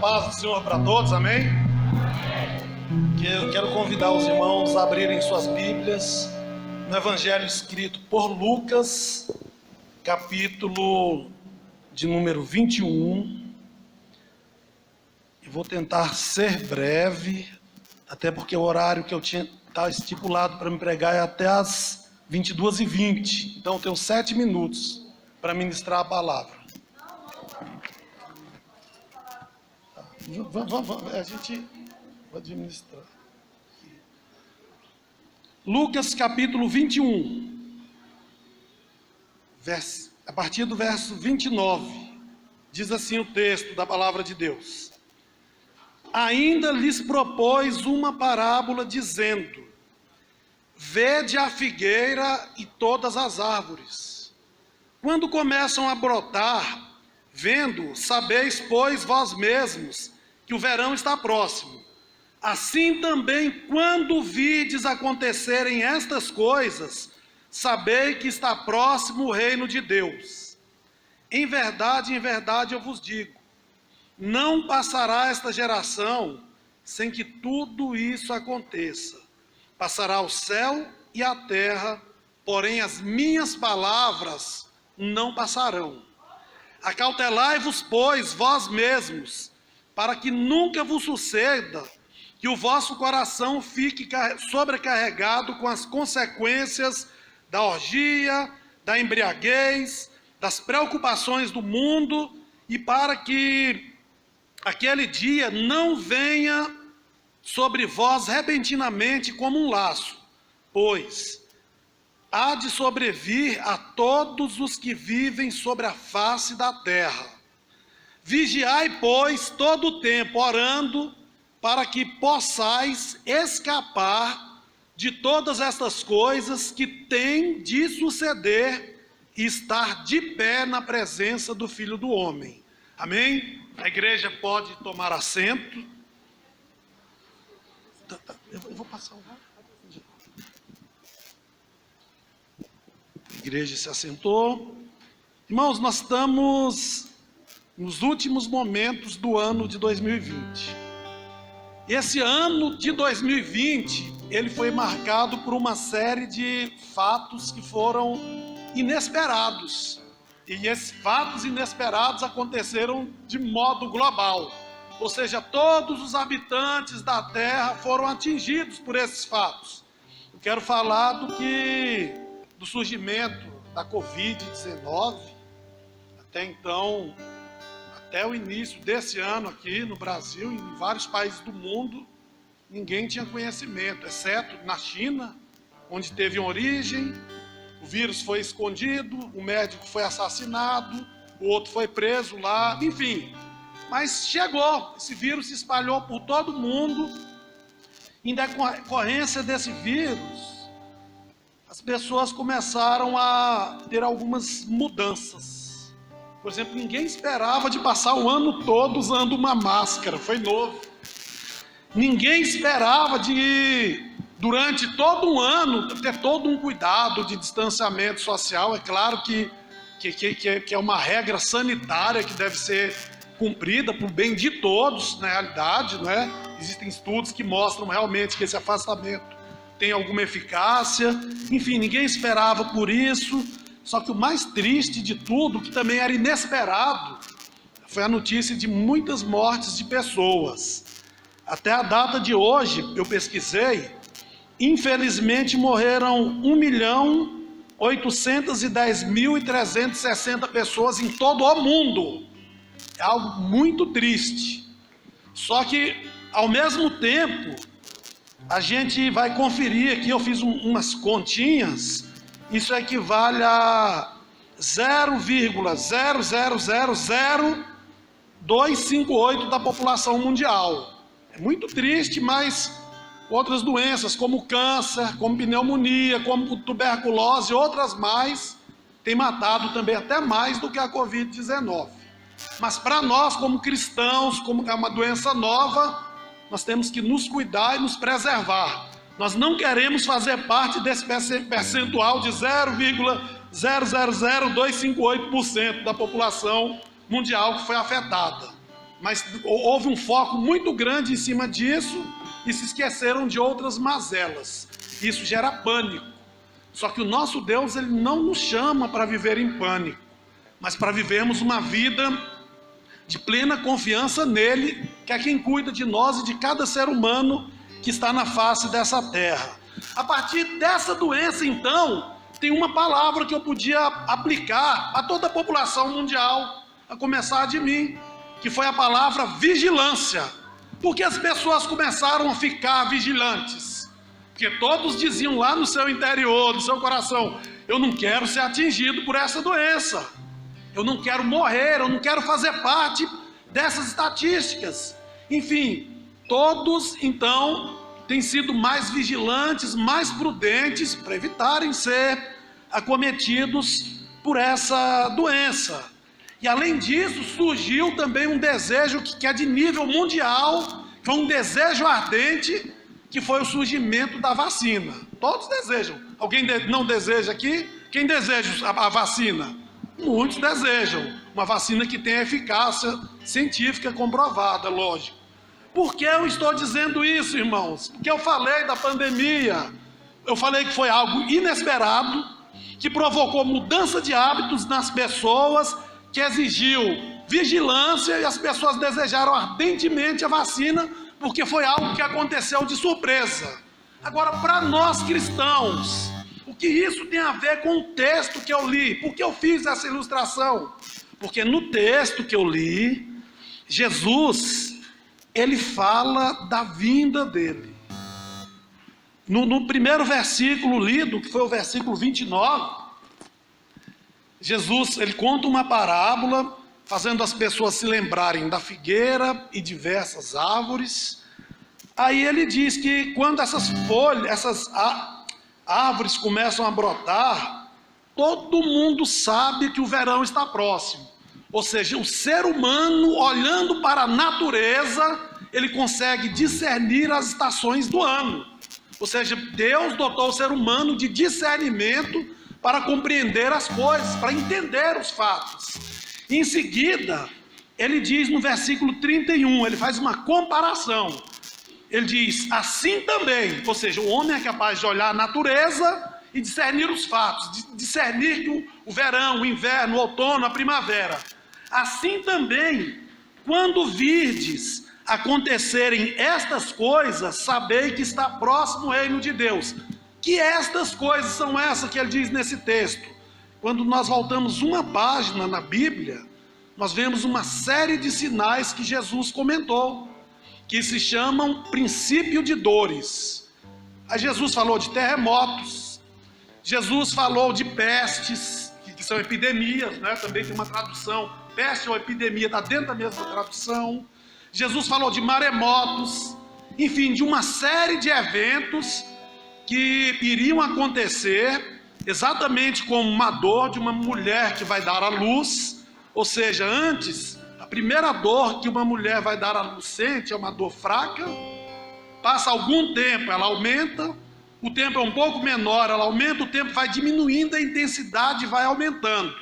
paz do Senhor para todos, amém? Eu quero convidar os irmãos a abrirem suas Bíblias no Evangelho escrito por Lucas, capítulo de número 21. Eu vou tentar ser breve, até porque o horário que eu tinha estipulado para me pregar é até as 22h20. Então eu tenho 7 minutos para ministrar a palavra. A gente vai administrar. Lucas capítulo 21, a partir do verso 29, diz assim o texto da palavra de Deus: Ainda lhes propôs uma parábola dizendo: Vede a figueira e todas as árvores. Quando começam a brotar, vendo, sabeis, pois, vós mesmos, que o verão está próximo. Assim também, quando virdes acontecerem estas coisas, sabei que está próximo o reino de Deus. Em verdade, eu vos digo, não passará esta geração sem que tudo isso aconteça. Passará o céu e a terra, porém as minhas palavras não passarão. Acautelai-vos, pois, vós mesmos, para que nunca vos suceda que o vosso coração fique sobrecarregado com as consequências da orgia, da embriaguez, das preocupações do mundo, e para que aquele dia não venha sobre vós repentinamente como um laço, pois há de sobrevir a todos os que vivem sobre a face da terra. Vigiai, pois, todo o tempo, orando, para que possais escapar de todas estas coisas que têm de suceder e estar de pé na presença do Filho do Homem. Amém? A igreja pode tomar assento. Eu vou passar o rádio. A igreja se assentou. Irmãos, nós estamos nos últimos momentos do ano de 2020. Esse ano de 2020, ele foi marcado por uma série de fatos que foram inesperados. E esses fatos inesperados aconteceram de modo global. Ou seja, todos os habitantes da terra foram atingidos por esses fatos. Eu quero falar do surgimento da Covid-19. Até então, até o início desse ano aqui no Brasil, em vários países do mundo, ninguém tinha conhecimento, exceto na China, onde teve origem. O vírus foi escondido, o médico foi assassinado, o outro foi preso lá, enfim. Mas chegou, esse vírus se espalhou por todo o mundo. Em decorrência desse vírus, as pessoas começaram a ter algumas mudanças. Por exemplo, ninguém esperava de passar o ano todo usando uma máscara, foi novo. Ninguém esperava de, durante todo um ano, ter todo um cuidado de distanciamento social. É claro que é uma regra sanitária que deve ser cumprida por bem de todos, na realidade, não é? Existem estudos que mostram realmente que esse afastamento tem alguma eficácia. Enfim, ninguém esperava por isso. Só que o mais triste de tudo, que também era inesperado, foi a notícia de muitas mortes de pessoas. Até a data de hoje, eu pesquisei, infelizmente morreram 1.810.360 pessoas em todo o mundo. É algo muito triste. Só que, ao mesmo tempo, a gente vai conferir aqui, eu fiz umas continhas, isso equivale a 0,0000258 da população mundial. É muito triste, mas outras doenças como câncer, como pneumonia, como tuberculose e outras mais, têm matado também até mais do que a Covid-19. Mas para nós, como cristãos, como é uma doença nova, nós temos que nos cuidar e nos preservar. Nós não queremos fazer parte desse percentual de 0,000258% da população mundial que foi afetada. mas houve um foco muito grande em cima disso e se esqueceram de outras mazelas. Isso gera pânico. Só que o nosso Deus, ele não nos chama para viver em pânico, mas para vivermos uma vida de plena confiança nele, que é quem cuida de nós e de cada ser humano que está na face dessa terra. A partir dessa doença, então, tem uma palavra que eu podia aplicar a toda a população mundial, a começar de mim, que foi a palavra vigilância. Porque as pessoas começaram a ficar vigilantes? Porque todos diziam lá no seu interior, no seu coração: eu não quero ser atingido por essa doença, eu não quero morrer, eu não quero fazer parte dessas estatísticas. Enfim, todos então têm sido mais vigilantes, mais prudentes para evitarem ser acometidos por essa doença. E além disso, surgiu também um desejo que é de nível mundial, que foi um desejo ardente, que foi o surgimento da vacina. Todos desejam. Alguém não deseja aqui? Quem deseja a vacina? Muitos desejam. Uma vacina que tenha eficácia científica comprovada, lógico. Por que eu estou dizendo isso, irmãos? Porque eu falei da pandemia. Eu falei que foi algo inesperado, que provocou mudança de hábitos nas pessoas, que exigiu vigilância, e as pessoas desejaram ardentemente a vacina, porque foi algo que aconteceu de surpresa. Agora, para nós cristãos, o que isso tem a ver com o texto que eu li? Por que eu fiz essa ilustração? Porque no texto que eu li, Jesus, ele fala da vinda dele. No primeiro versículo lido, que foi o versículo 29, Jesus, ele conta uma parábola, fazendo as pessoas se lembrarem da figueira e diversas árvores. Aí ele diz que quando essas folhas, essas árvores começam a brotar, todo mundo sabe que o verão está próximo. Ou seja, o ser humano, olhando para a natureza, ele consegue discernir as estações do ano. Ou seja, Deus dotou o ser humano de discernimento para compreender as coisas, para entender os fatos. Em seguida, ele diz no versículo 31, ele faz uma comparação. Ele diz, assim também, ou seja, o homem é capaz de olhar a natureza e discernir os fatos, discernir que o verão, o inverno, o outono, a primavera. Assim também, quando virdes acontecerem estas coisas, sabei que está próximo o reino de Deus. Que estas coisas são essas que ele diz nesse texto? Quando nós voltamos uma página na Bíblia, nós vemos uma série de sinais que Jesus comentou, que se chamam princípio de dores. Aí Jesus falou de terremotos, Jesus falou de pestes, que são epidemias, né? Também tem uma tradução, peste ou epidemia, está dentro da mesma tradução. Jesus falou de maremotos, enfim, de uma série de eventos que iriam acontecer exatamente como uma dor de uma mulher que vai dar à luz. Ou seja, antes, a primeira dor que uma mulher vai dar à luz sente é uma dor fraca, passa algum tempo, ela aumenta, o tempo é um pouco menor, ela aumenta, o tempo vai diminuindo, a intensidade vai aumentando.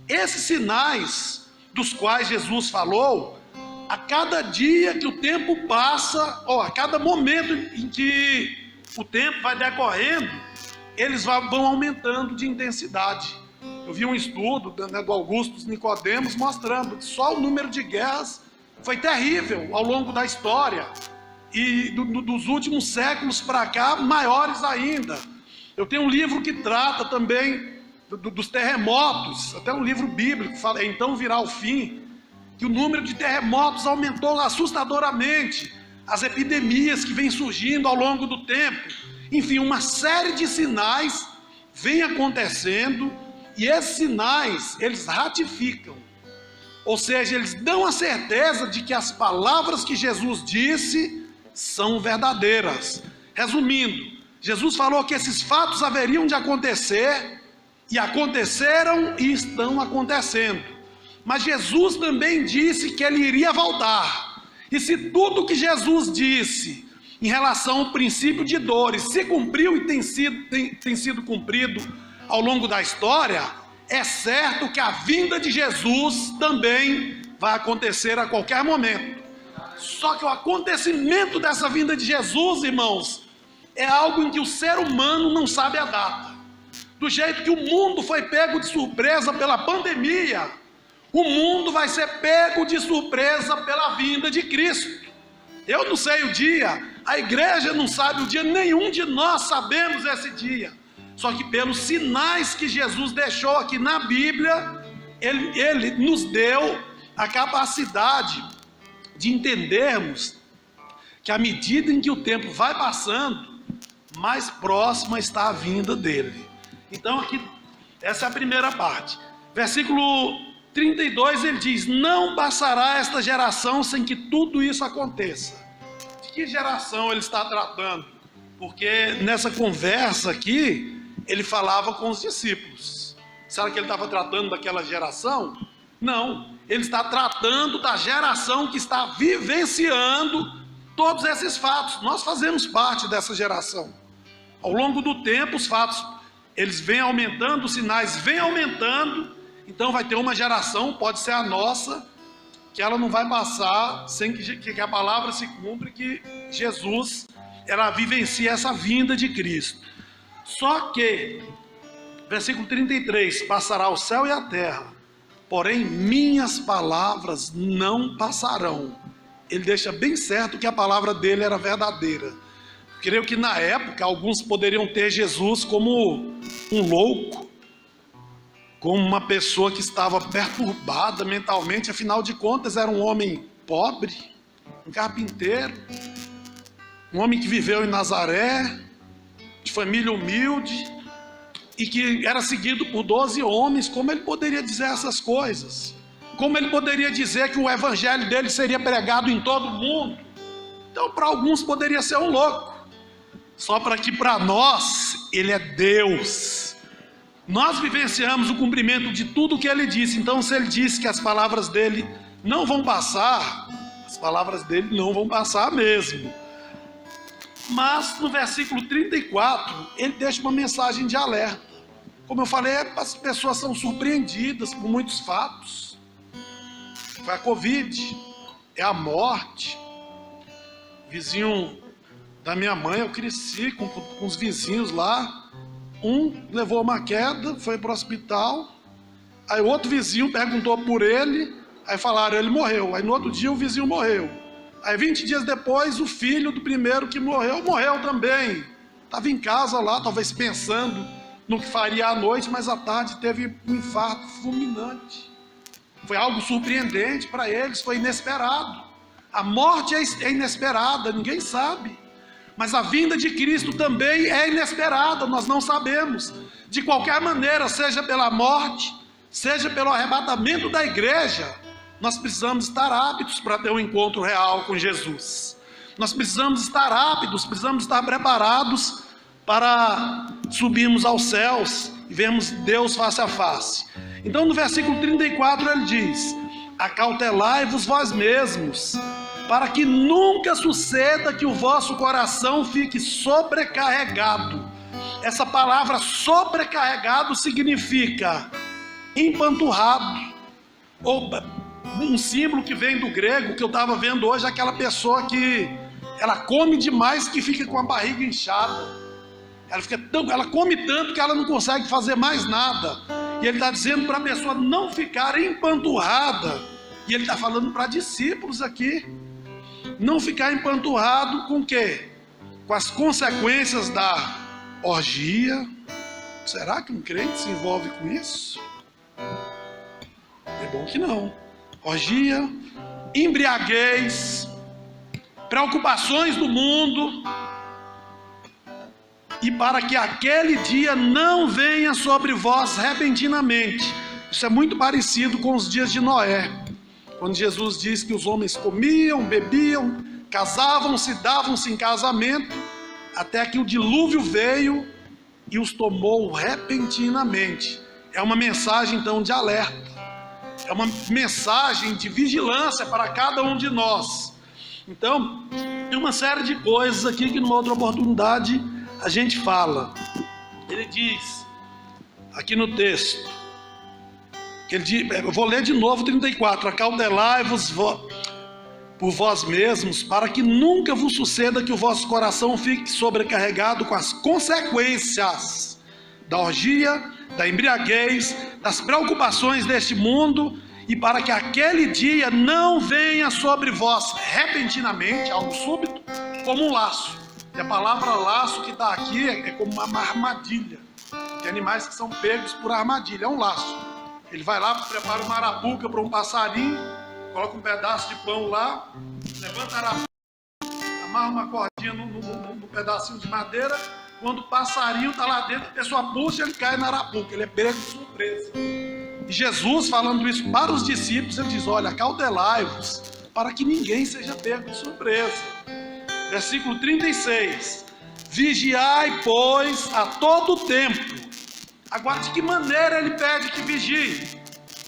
Esses sinais dos quais Jesus falou, a cada dia que o tempo passa, ou a cada momento em que o tempo vai decorrendo, eles vão aumentando de intensidade. Eu vi um estudo, né, do Augusto Nicodemos mostrando que só o número de guerras foi terrível ao longo da história, e dos últimos séculos para cá, maiores ainda. Eu tenho um livro que trata também dos terremotos, até um livro bíblico que fala, então virá o fim, que o número de terremotos aumentou assustadoramente, as epidemias que vêm surgindo ao longo do tempo, enfim, uma série de sinais vem acontecendo, e esses sinais, eles ratificam, ou seja, eles dão a certeza de que as palavras que Jesus disse são verdadeiras. Resumindo, Jesus falou que esses fatos haveriam de acontecer, e aconteceram e estão acontecendo. Mas Jesus também disse que ele iria voltar. E se tudo que Jesus disse em relação ao princípio de dores se cumpriu e tem sido cumprido ao longo da história, é certo que a vinda de Jesus também vai acontecer a qualquer momento. Só que o acontecimento dessa vinda de Jesus, irmãos, é algo em que o ser humano não sabe a data. Do jeito que o mundo foi pego de surpresa pela pandemia, o mundo vai ser pego de surpresa pela vinda de Cristo. Eu não sei o dia, a igreja não sabe o dia, nenhum de nós sabemos esse dia. Só que pelos sinais que Jesus deixou aqui na Bíblia, Ele nos deu a capacidade de entendermos que à medida em que o tempo vai passando, mais próxima está a vinda dele. Então aqui, essa é a primeira parte. Versículo 32, ele diz: não passará esta geração sem que tudo isso aconteça. De que geração ele está tratando? Porque nessa conversa aqui, ele falava com os discípulos. Será que ele estava tratando daquela geração? Não, ele está tratando da geração que está vivenciando todos esses fatos. Nós fazemos parte dessa geração. Ao longo do tempo, os fatos, eles vêm aumentando, os sinais vêm aumentando. Então vai ter uma geração, pode ser a nossa, que ela não vai passar sem que a palavra se cumpra, que Jesus, ela vivencia essa vinda de Cristo. Só que, versículo 33, passará o céu e a terra, porém minhas palavras não passarão. Ele deixa bem certo que a palavra dele era verdadeira. Creio que na época alguns poderiam ter Jesus como um louco, como uma pessoa que estava perturbada mentalmente. Afinal de contas era um homem pobre, um carpinteiro, um homem que viveu em Nazaré, de família humilde, e que era seguido por 12 homens. Como ele poderia dizer essas coisas? Como ele poderia dizer que o evangelho dele seria pregado em todo o mundo? Então para alguns poderia ser um louco, só para que para nós ele é Deus. Nós vivenciamos o cumprimento de tudo o que ele disse. Então se ele disse que as palavras dele não vão passar, as palavras dele não vão passar mesmo. Mas no versículo 34, ele deixa uma mensagem de alerta. Como eu falei, as pessoas são surpreendidas por muitos fatos. Foi a Covid, é a morte. Vizinho da minha mãe, eu cresci com os vizinhos lá. Um levou uma queda, foi para o hospital. Aí o outro vizinho perguntou por ele, aí falaram, ele morreu. Aí no outro dia o vizinho morreu. Aí 20 dias depois, o filho do primeiro que morreu também. Estava em casa lá, talvez pensando no que faria à noite, mas à tarde teve um infarto fulminante. Foi algo surpreendente para eles, foi inesperado. A morte é inesperada, ninguém sabe. Mas a vinda de Cristo também é inesperada, nós não sabemos. De qualquer maneira, seja pela morte, seja pelo arrebatamento da igreja, nós precisamos estar aptos para ter um encontro real com Jesus. Nós precisamos estar aptos, precisamos estar preparados para subirmos aos céus e vermos Deus face a face. Então no versículo 34 ele diz: acautelai-vos vós mesmos, para que nunca suceda que o vosso coração fique sobrecarregado. Essa palavra sobrecarregado significa empanturrado, ou um símbolo que vem do grego, que eu estava vendo hoje, aquela pessoa que ela come demais, que fica com a barriga inchada. Ela come tanto que ela não consegue fazer mais nada. E ele está dizendo para a pessoa não ficar empanturrada. E ele está falando para discípulos aqui. Não ficar empanturrado com o quê? Com as consequências da orgia. Será que um crente se envolve com isso? É bom que não. Orgia, embriaguez, preocupações do mundo, e para que aquele dia não venha sobre vós repentinamente. Isso é muito parecido com os dias de Noé, quando Jesus diz que os homens comiam, bebiam, casavam-se, davam-se em casamento, até que o dilúvio veio e os tomou repentinamente. É uma mensagem então de alerta. É uma mensagem de vigilância para cada um de nós. Então, tem uma série de coisas aqui que numa outra oportunidade a gente fala. Ele diz, aqui no texto, Eu vou ler de novo 34. Acautelai-vos por vós mesmos, para que nunca vos suceda que o vosso coração fique sobrecarregado com as consequências da orgia, da embriaguez, das preocupações deste mundo, e para que aquele dia não venha sobre vós repentinamente, algo súbito, como um laço. E a palavra laço que está aqui é como uma armadilha, de animais que são pegos por armadilha, é um laço. Ele vai lá, prepara uma arapuca para um passarinho, coloca um pedaço de pão lá, levanta a arapuca, amarra uma cordinha no pedacinho de madeira. Quando o passarinho está lá dentro, a pessoa puxa, ele cai na arapuca, ele é pego de surpresa. E Jesus, falando isso para os discípulos, ele diz: olha, acautelai-vos, para que ninguém seja pego de surpresa. Versículo 36. Vigiai, pois, a todo tempo. Agora, de que maneira ele pede que vigie?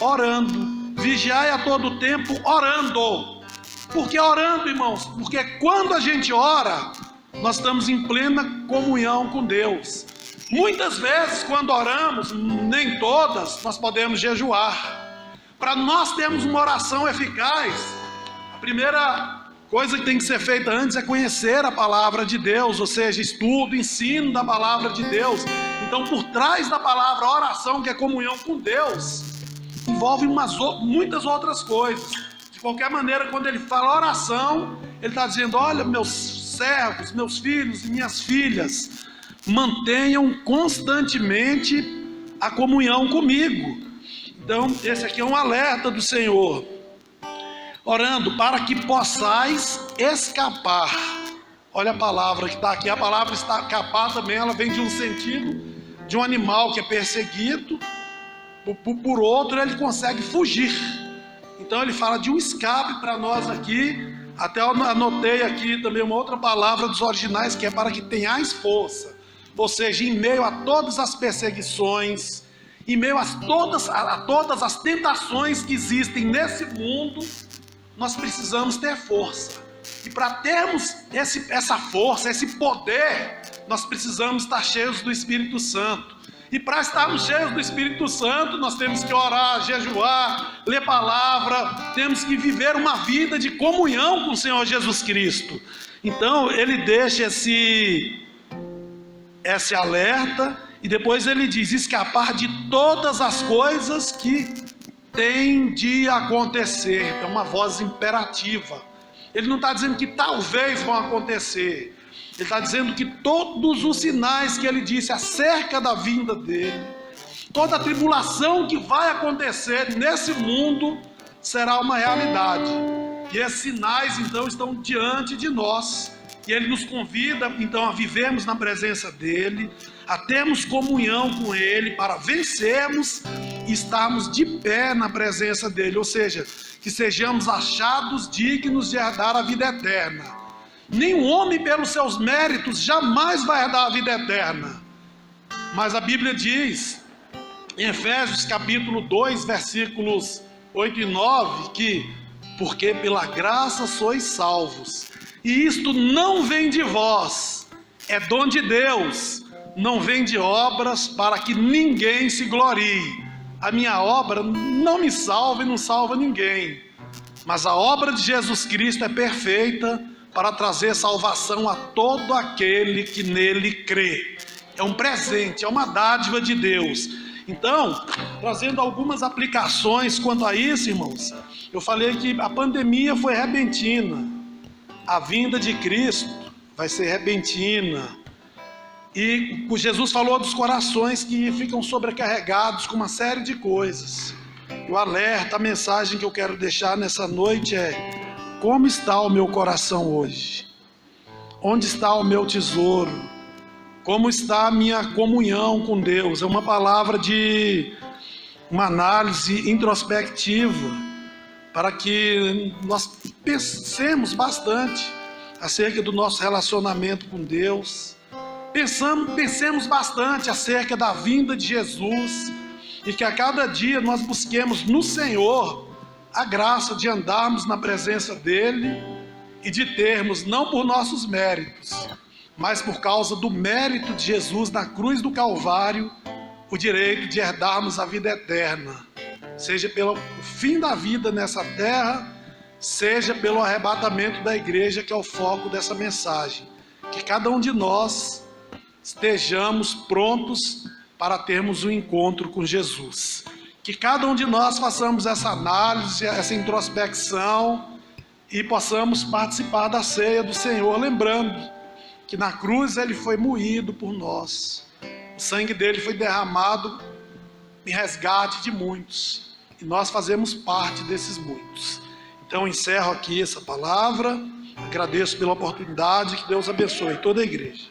Orando. Vigiai a todo tempo, orando. Por que orando, irmãos? Porque quando a gente ora, nós estamos em plena comunhão com Deus. Muitas vezes, quando oramos, nem todas, nós podemos jejuar. Para nós termos uma oração eficaz, a primeira coisa que tem que ser feita antes é conhecer a palavra de Deus, ou seja, estudo, ensino da palavra de Deus. Então, por trás da palavra oração, que é comunhão com Deus, envolve muitas outras coisas. De qualquer maneira, quando ele fala oração, ele está dizendo: olha, meus servos, meus filhos e minhas filhas, mantenham constantemente a comunhão comigo. Então, esse aqui é um alerta do Senhor. Orando para que possais escapar. Olha a palavra que está aqui. A palavra escapar também, ela vem de um sentido de um animal que é perseguido. Por outro, ele consegue fugir. Então ele fala de um escape para nós aqui. Até eu anotei aqui também uma outra palavra dos originais, que é para que tenhais força. Ou seja, em meio a todas as perseguições, em meio a todas as tentações que existem nesse mundo, nós precisamos ter força. E para termos essa força, esse poder, nós precisamos estar cheios do Espírito Santo. E para estarmos cheios do Espírito Santo, nós temos que orar, jejuar, ler palavra, temos que viver uma vida de comunhão com o Senhor Jesus Cristo. Então, ele deixa esse alerta, e depois ele diz: escapar de todas as coisas que têm de acontecer. É uma voz imperativa. Ele não está dizendo que talvez vão acontecer. Ele está dizendo que todos os sinais que ele disse acerca da vinda dele, toda a tribulação que vai acontecer nesse mundo, será uma realidade. E esses sinais, então, estão diante de nós. E ele nos convida, então, a vivermos na presença dele, a termos comunhão com ele, para vencermos e estarmos de pé na presença dele. Ou seja, que sejamos achados dignos de herdar a vida eterna. Nenhum homem, pelos seus méritos, jamais vai herdar a vida eterna. Mas a Bíblia diz, em Efésios capítulo 2, versículos 8 e 9, que: porque pela graça sois salvos, e isto não vem de vós, é dom de Deus, não vem de obras, para que ninguém se glorie. A minha obra não me salva e não salva ninguém, mas a obra de Jesus Cristo é perfeita para trazer salvação a todo aquele que nele crê. É um presente, é uma dádiva de Deus. Então, trazendo algumas aplicações quanto a isso, irmãos, eu falei que a pandemia foi repentina, a vinda de Cristo vai ser repentina, e Jesus falou dos corações que ficam sobrecarregados com uma série de coisas. O alerta, a mensagem que eu quero deixar nessa noite é: como está o meu coração hoje? Onde está o meu tesouro? Como está a minha comunhão com Deus? É uma palavra de uma análise introspectiva, para que nós pensemos bastante acerca do nosso relacionamento com Deus. Pensemos bastante acerca da vinda de Jesus, e que a cada dia nós busquemos no Senhor a graça de andarmos na presença dele e de termos, não por nossos méritos, mas por causa do mérito de Jesus na cruz do Calvário, o direito de herdarmos a vida eterna. seja pelo fim da vida nessa terra, seja pelo arrebatamento da igreja, que é o foco dessa mensagem. Que cada um de nós estejamos prontos para termos um encontro com Jesus. Que cada um de nós façamos essa análise, essa introspecção e possamos participar da ceia do Senhor, lembrando que na cruz ele foi moído por nós. O sangue dele foi derramado em resgate de muitos. E nós fazemos parte desses muitos. Então encerro aqui essa palavra. Agradeço pela oportunidade. Que Deus abençoe toda a igreja.